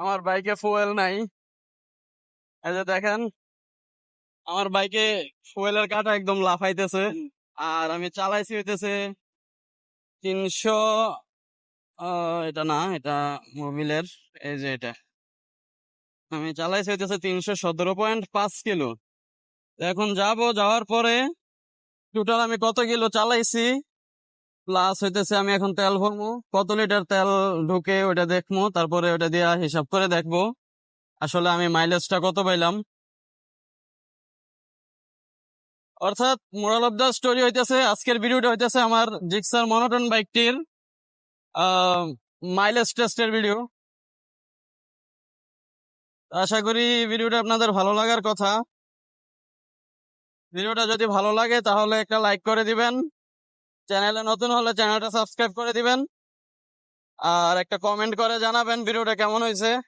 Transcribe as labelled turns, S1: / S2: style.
S1: আমার বাইকে ফুয়েল নাই। এই যে দেখেন, আমার বাইকে ফুয়েলের কাঁটা একদম লাফাইতেছে। আর আমি চালাইছি হইতেছে 300, এটা না, এটা মোবিলের। এই যে এটা আমি চালাইছি হইতেছে 317.5 কিলো। এখন যাওয়ার পরে টোটাল আমি কত কিলো চালাইছি প্লাস হইতেছে, আমি এখন তেল ভরবো, কত লিটার তেল ঢুকে ওটা দেখবো, তারপরে ওটা দিয়ে হিসাব করে দেখবো আসলে আমি মাইলেজটা কত পাইলাম। অর্থাৎ মোরাল অফ দা স্টোরি হইতেছে, আজকের ভিডিওটা হইতেছে আমার জিক্সার মনোটন বাইকটির মাইলেজ টেস্টের ভিডিও। আশা করি ভিডিওটা আপনাদের ভালো লাগার কথা। ভিডিওটা যদি ভালো লাগে তাহলে একটা লাইক করে দিবেন, চ্যানেলে নতুন হলে চ্যানেলটা সাবস্ক্রাইব করে দিবেন, আর একটা কমেন্ট করে জানাবেন ভিডিওটা কেমন হয়েছে।